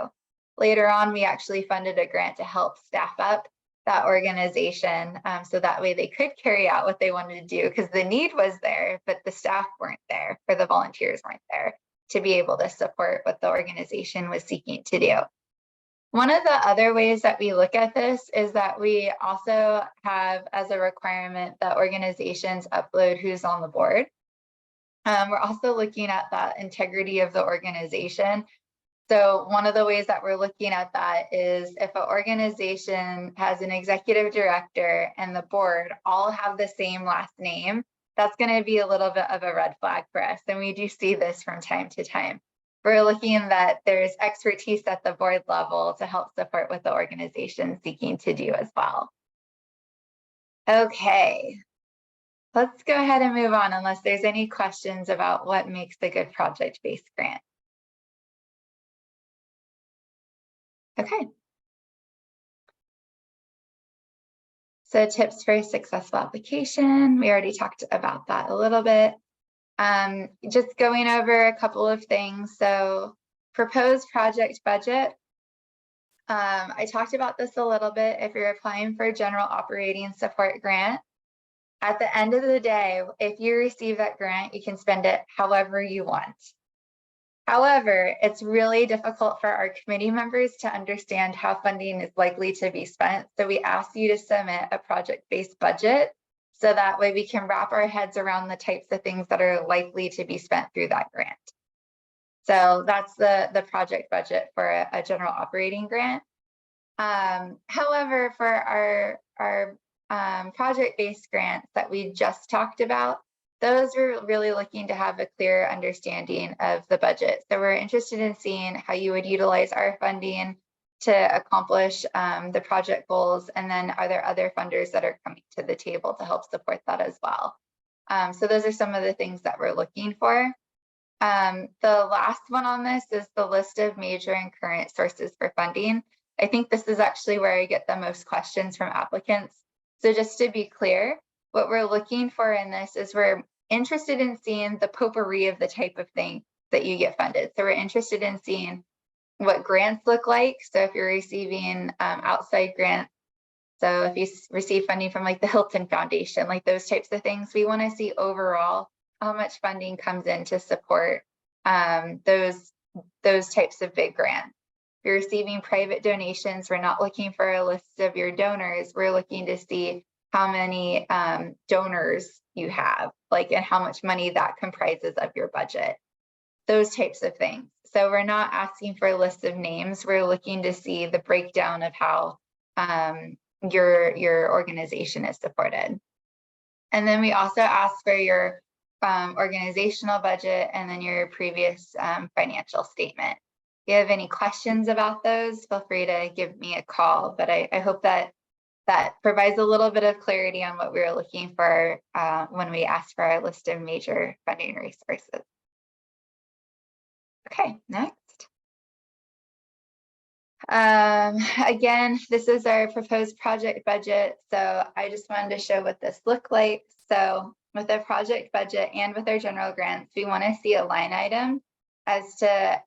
Later on, we actually funded a grant to help staff up that organization. So that way they could carry out what they wanted to do, because the need was there, but the staff weren't there, or the volunteers weren't there to be able to support what the organization was seeking to do. One of the other ways that we look at this is that we also have as a requirement that organizations upload who's on the board. We're also looking at that integrity of the organization. So one of the ways that we're looking at that is if an organization has an executive director and the board all have the same last name, that's going to be a little bit of a red flag for us. And we do see this from time to time. We're looking that there's expertise at the board level to help support what the organization is seeking to do as well. Okay, let's go ahead and move on unless there's any questions about what makes a good project-based grant. Okay. So tips for successful application. We already talked about that a little bit. Just going over a couple of things. So proposed project budget. I talked about this a little bit. If you're applying for a general operating support grant, at the end of the day, if you receive that grant, you can spend it however you want. However, it's really difficult for our committee members to understand how funding is likely to be spent. So we ask you to submit a project-based budget so that way we can wrap our heads around the types of things that are likely to be spent through that grant. So that's the project budget for a general operating grant. However, for our project-based grants that we just talked about, those are really looking to have a clear understanding of the budget. So we're interested in seeing how you would utilize our funding to accomplish the project goals. And then are there other funders that are coming to the table to help support that as well? So those are some of the things that we're looking for. The last one on this is the list of major and current sources for funding. I think this is actually where I get the most questions from applicants. So just to be clear, what we're looking for in this is we're interested in seeing the potpourri of the type of thing that you get funded. So we're interested in seeing what grants look like. So if you're receiving outside grants, so if you receive funding from like the Hilton Foundation, like those types of things, we want to see overall how much funding comes in to support those types of big grants. If you're receiving private donations, we're not looking for a list of your donors. We're looking to see how many donors you have, like, and how much money that comprises of your budget, those types of things. So we're not asking for a list of names. We're looking to see the breakdown of how your organization is supported. And then we also ask for your organizational budget and then your previous financial statement. If you have any questions about those, feel free to give me a call, but I hope that provides a little bit of clarity on what we were looking for when we asked for our list of major funding resources. Okay, next. Again, this is our proposed project budget. So I just wanted to show what this looked like. So with a project budget and with our general grants, we want to see a line item as to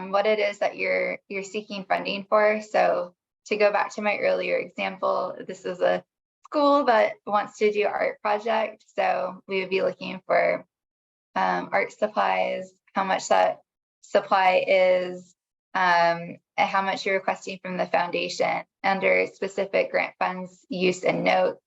what it is that you're seeking funding for. So to go back to my earlier example, this is a school that wants to do art project. So we would be looking for art supplies, how much that supply is, and how much you're requesting from the foundation under specific grant funds use and notes.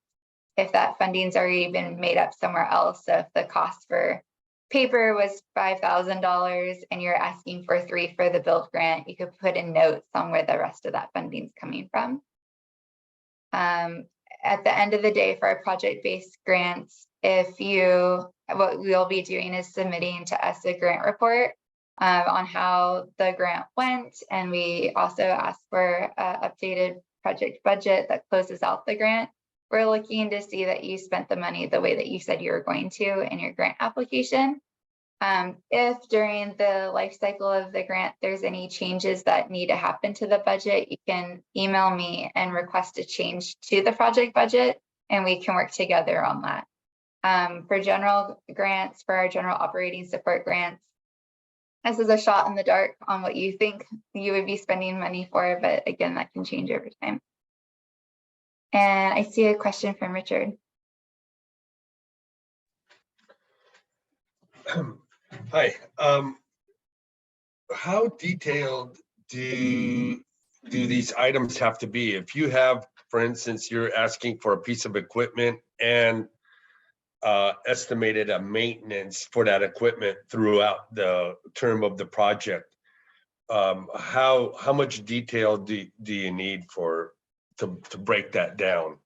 If that funding's already been made up somewhere else, so if the cost for paper was $5,000 and you're asking for $3,000 for the build grant, you could put in notes on where the rest of that funding's coming from. At the end of the day, for our project-based grants, what we'll be doing is submitting to us a grant report on how the grant went, and we also ask for an updated project budget that closes out the grant. We're looking to see that you spent the money the way that you said you were going to in your grant application. If during the life cycle of the grant there's any changes that need to happen to the budget, you can email me and request a change to the project budget, and we can work together on that. For general grants, for our general operating support grants, this is a shot in the dark on what you think you would be spending money for, but again, that can change over time. And I see a question from Richard. Hi. How detailed do these items have to be? If you have, for instance, you're asking for a piece of equipment and estimated a maintenance for that equipment throughout the term of the project, how much detail do you need to break that down?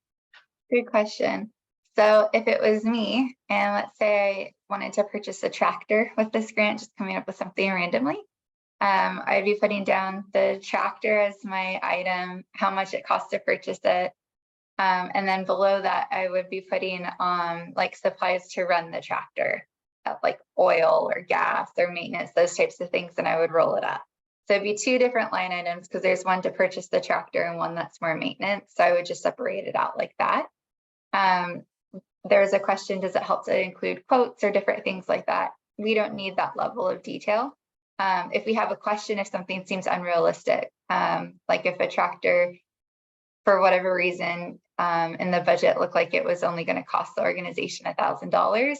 Good question. So if it was me, and let's say I wanted to purchase a tractor with this grant, just coming up with something randomly, I'd be putting down the tractor as my item, how much it costs to purchase it. And then below that, I would be putting like supplies to run the tractor, like oil or gas or maintenance, those types of things, and I would roll it up. So it'd be two different line items because there's one to purchase the tractor and one that's more maintenance. So I would just separate it out like that. There's a question, does it help to include quotes or different things like that? We don't need that level of detail. If we have a question, if something seems unrealistic, like if a tractor, for whatever reason, in the budget looked like it was only going to cost the organization $1,000,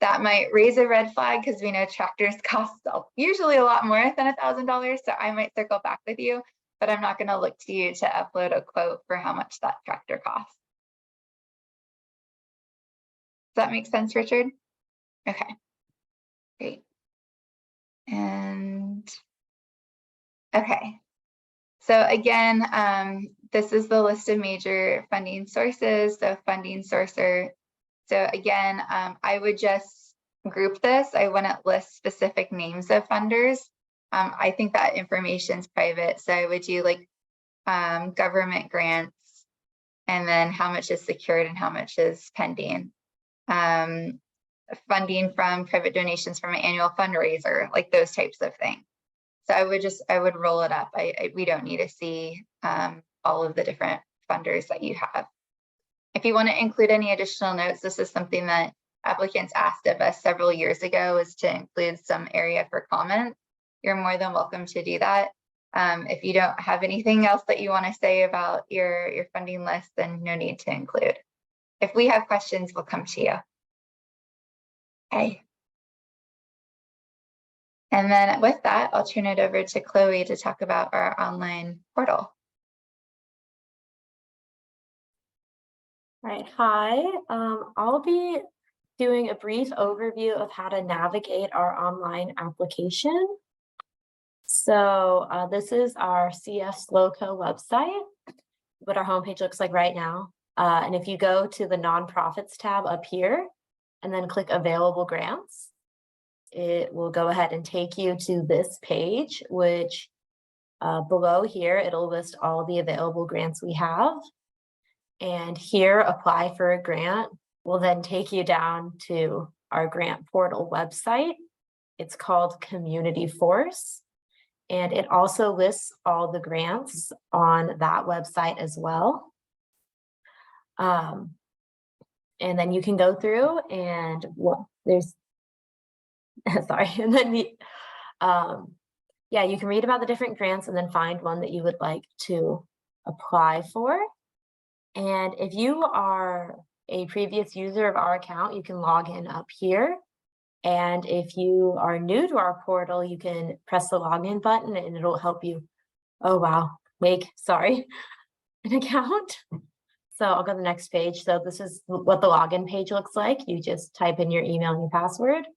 that might raise a red flag because we know tractors cost usually a lot more than $1,000. So I might circle back with you, but I'm not going to look to you to upload a quote for how much that tractor costs. Does that make sense, Richard? Okay, great. And okay, so again, this is the list of major funding sources. So funding sourcer. So again, I would just group this. I wouldn't list specific names of funders. I think that information is private. So I would do like government grants, and then how much is secured and how much is pending. Funding from private donations from an annual fundraiser, like those types of things. So I would roll it up. We don't need to see all of the different funders that you have. If you want to include any additional notes, this is something that applicants asked of us several years ago, is to include some area for comment. You're more than welcome to do that. If you don't have anything else that you want to say about your funding list, then no need to include. If we have questions, we'll come to you. Okay. And then with that, I'll turn it over to Chloe to talk about our online portal. All right, hi. I'll be doing a brief overview of how to navigate our online application. So this is our CS Loco website, what our homepage looks like right now. And if you go to the nonprofits tab up here and then click available grants, it will go ahead and take you to this page, which below here, it'll list all the available grants we have. And here, apply for a grant will then take you down to our grant portal website. It's called Community Force. And it also lists all the grants on that website as well. And then you can go through and there's, sorry, and then yeah, you can read about the different grants and then find one that you would like to apply for. And if you are a previous user of our account, you can log in up here. And if you are new to our portal, you can press the login button and it'll help you, oh wow, make, sorry, an account. So I'll go to the next page. So this is what the login page looks like. You just type in your email and your password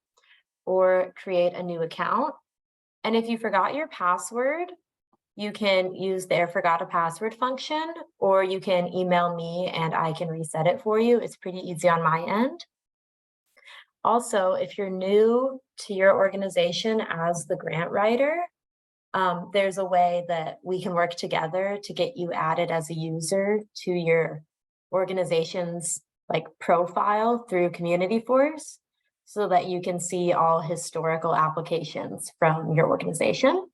or create a new account. And if you forgot your password, you can use their forgot a password function, or you can email me and I can reset it for you. It's pretty easy on my end. Also, if you're new to your organization as the grant writer, there's a way that we can work together to get you added as a user to your organization's profile through Community Force, so that you can see all historical applications from your organization.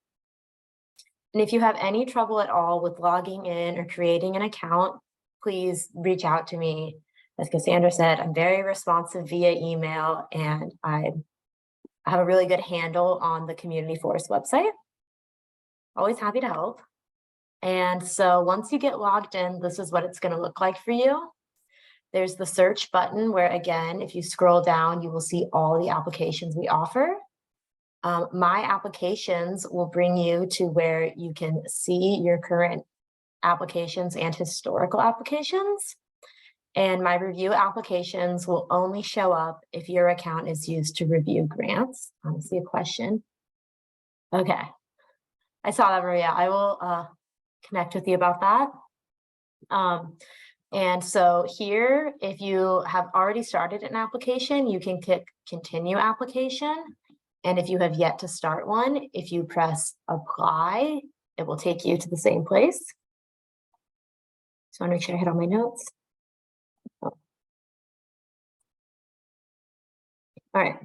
And if you have any trouble at all with logging in or creating an account, please reach out to me. As Cassandra said, I'm very responsive via email, and I have a really good handle on the Community Force website. Always happy to help. And so once you get logged in, this is what it's going to look like for you. There's the search button where, again, if you scroll down, you will see all the applications we offer. My applications will bring you to where you can see your current applications and historical applications. And my review applications will only show up if your account is used to review grants. I see a question. Okay. I saw that, Maria. I will connect with you about that. And so here, if you have already started an application, you can click continue application. And if you have yet to start one, if you press apply, it will take you to the same place. So I want to make sure I hit all my notes. Oh. All right.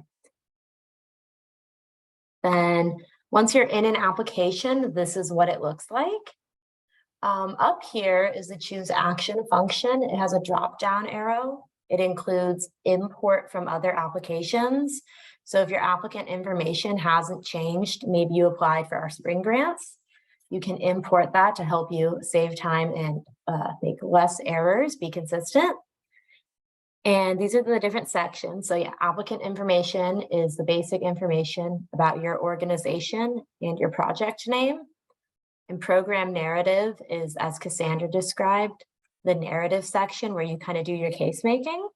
Then once you're in an application, this is what it looks like. Up here is the choose action function. It has a drop down arrow. It includes import from other applications. So if your applicant information hasn't changed, maybe you applied for our spring grants, you can import that to help you save time and make less errors, be consistent. And these are the different sections. So yeah, applicant information is the basic information about your organization and your project name. And program narrative is, as Cassandra described, the narrative section where you kind of do your case making.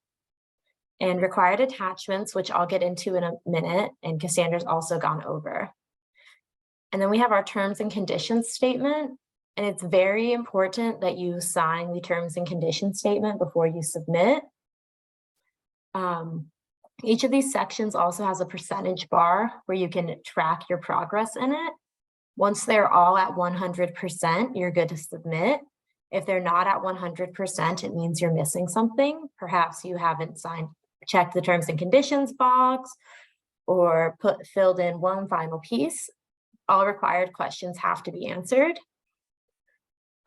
And required attachments, which I'll get into in a minute, and Cassandra's also gone over. And then we have our terms and conditions statement. And it's very important that you sign the terms and conditions statement before you submit. Each of these sections also has a percentage bar where you can track your progress in it. Once they're all at 100%, you're good to submit. If they're not at 100%, it means you're missing something. Perhaps you haven't checked the terms and conditions box or filled in one final piece. All required questions have to be answered.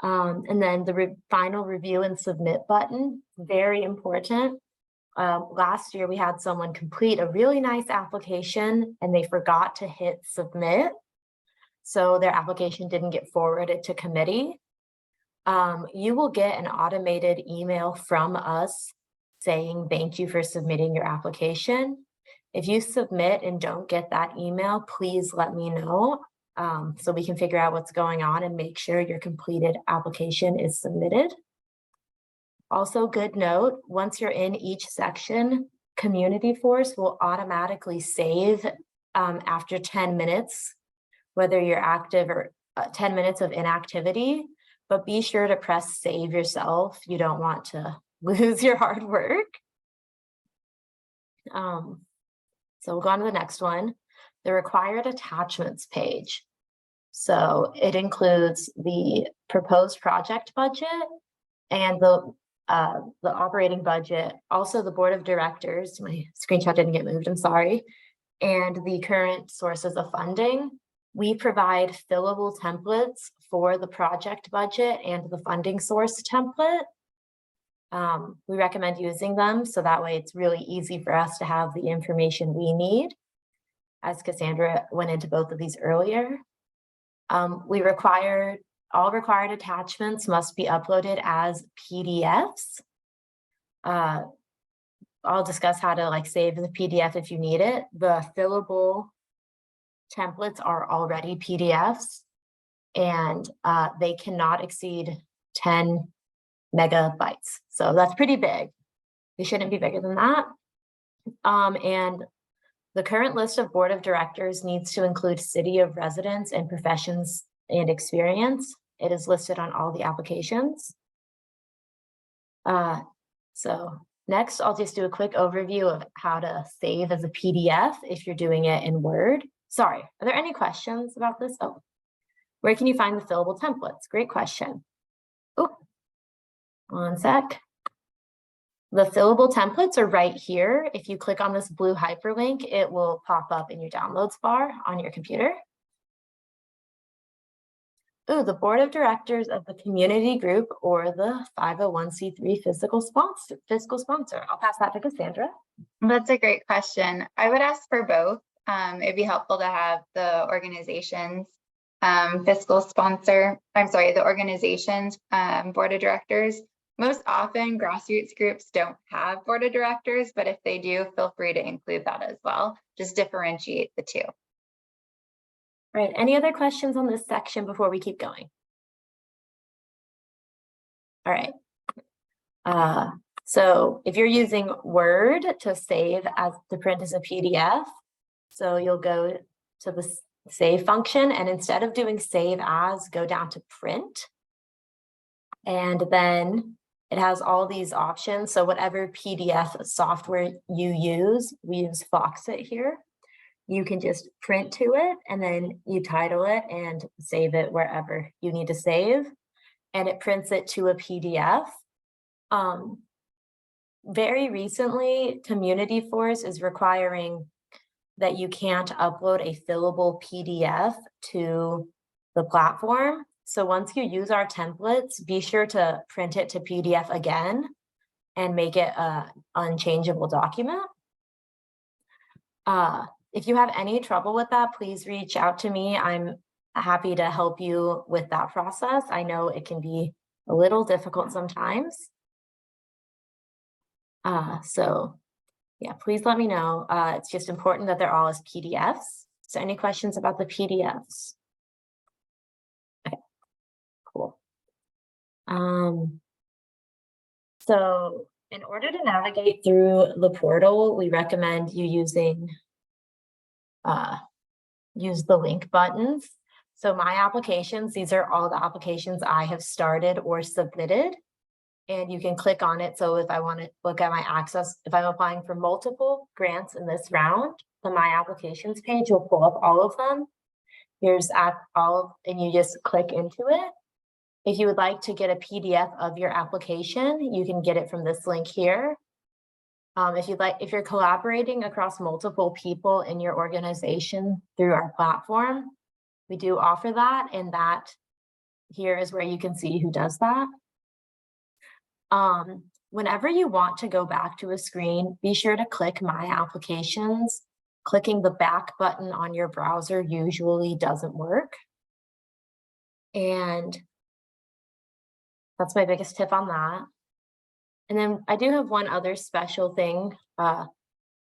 And then the final review and submit button, very important. Last year, we had someone complete a really nice application and they forgot to hit submit. So their application didn't get forwarded to committee. You will get an automated email from us saying, thank you for submitting your application. If you submit and don't get that email, please let me know so we can figure out what's going on and make sure your completed application is submitted. Also, good note, once you're in each section, Community Force will automatically save after 10 minutes, whether you're active or 10 minutes of inactivity, but be sure to press save yourself. You don't want to lose your hard work. So we'll go on to the next one, the required attachments page. So it includes the proposed project budget and the operating budget, also the board of directors. My screenshot didn't get moved, I'm sorry. And the current sources of funding. We provide fillable templates for the project budget and the funding source template. We recommend using them so that way it's really easy for us to have the information we need. As Cassandra went into both of these earlier. All required attachments must be uploaded as PDFs. I'll discuss how to save the PDF if you need it. The fillable templates are already PDFs and they cannot exceed 10 megabytes. So that's pretty big. They shouldn't be bigger than that. And the current list of board of directors needs to include city of residence and professions and experience. It is listed on all the applications. So next, I'll just do a quick overview of how to save as a PDF if you're doing it in Word. Sorry, are there any questions about this? Oh, where can you find the fillable templates? Great question. Oh, one sec. The fillable templates are right here. If you click on this blue hyperlink, it will pop up in your downloads bar on your computer. Ooh, the board of directors of the community group or the 501c3 fiscal sponsor. I'll pass that to Cassandra. That's a great question. I would ask for both. It'd be helpful to have the organizations fiscal sponsor, the organization's board of directors. Most often grassroots groups don't have board of directors, but if they do, feel free to include that as well. Just differentiate the two. All right, any other questions on this section before we keep going? All right. So if you're using Word to save as to print as a PDF, so you'll go to the save function, and instead of doing save as, go down to print. And then it has all these options. So whatever PDF software you use, we use Foxit here. You can just print to it, and then you title it and save it wherever you need to save. And it prints it to a PDF. Very recently, Community Force is requiring that you can't upload a fillable PDF to the platform. So once you use our templates, be sure to print it to PDF again and make it an unchangeable document. If you have any trouble with that, please reach out to me. I'm happy to help you with that process. I know it can be a little difficult sometimes. So yeah, please let me know. It's just important that they're all as PDFs. So any questions about the PDFs? Okay, cool. So in order to navigate through the portal, we recommend you using use the link buttons. So my applications, these are all the applications I have started or submitted. And you can click on it. So if I want to look at my access, if I'm applying for multiple grants in this round, the My Applications page will pull up all of them. Here's and you just click into it. If you would like to get a PDF of your application, you can get it from this link here. If you're collaborating across multiple people in your organization through our platform, we do offer that, and that here is where you can see who does that. Whenever you want to go back to a screen, be sure to click My Applications. Clicking the back button on your browser usually doesn't work. And that's my biggest tip on that. And then I do have one other special thing.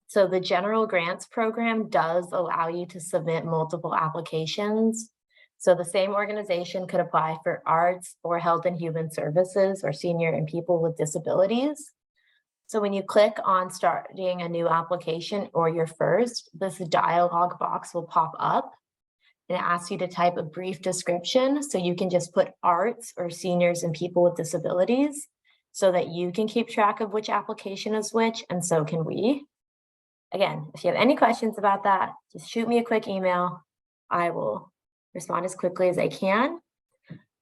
So the General Grants Program does allow you to submit multiple applications. So the same organization could apply for arts or health and human services or senior and people with disabilities. So when you click on starting a new application or your first, this dialog box will pop up and it asks you to type a brief description. So you can just put arts or seniors and people with disabilities so that you can keep track of which application is which, and so can we. Again, if you have any questions about that, just shoot me a quick email. I will respond as quickly as I can.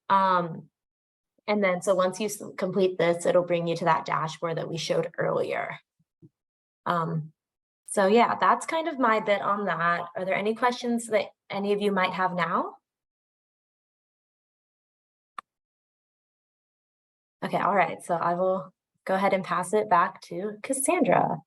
And then, so once you complete this, it'll bring you to that dashboard that we showed earlier. So yeah, that's kind of my bit on that. Are there any questions that any of you might have now? Okay, all right, so I will go ahead and pass it back to Cassandra.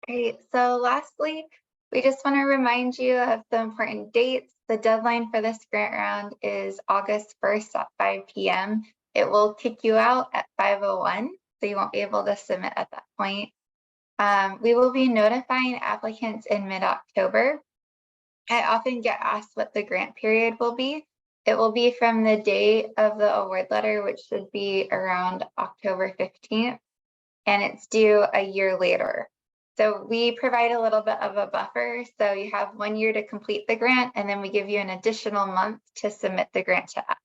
Great. So lastly, we just want to remind you of the important dates. The deadline for this grant round is August 1st at 5 p.m. It will kick you out at 5:01, so you won't be able to submit at that point. We will be notifying applicants in mid-October. I often get asked what the grant period will be. It will be from the date of the award letter, which should be around October 15th, and it's due a year later. So we provide a little bit of a buffer. So you have 1 year to complete the grant, and then we give you an additional month to submit the grant to us.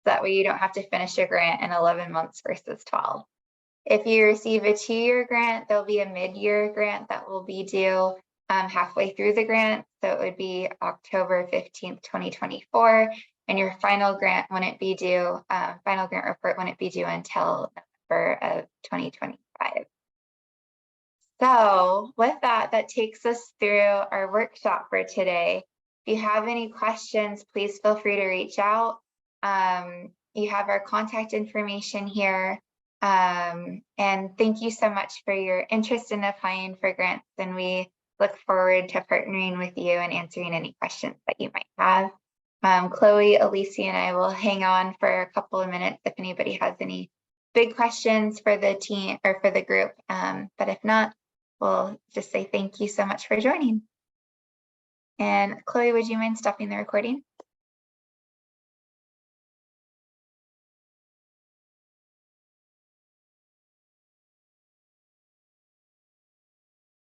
That way you don't have to finish a grant in 11 months versus 12. If you receive a 2-year grant, there'll be a mid-year grant that will be due halfway through the grant. So it would be October 15th, 2024. And your final grant wouldn't be due, final grant report wouldn't be due until November of 2025. So with that, that takes us through our workshop for today. If you have any questions, please feel free to reach out. You have our contact information here. And thank you so much for your interest in applying for grants. And we look forward to partnering with you and answering any questions that you might have. Chloe, Alicia, and I will hang on for a couple of minutes if anybody has any big questions for the team or for the group. But if not, we'll just say thank you so much for joining. And Chloe, would you mind stopping the recording?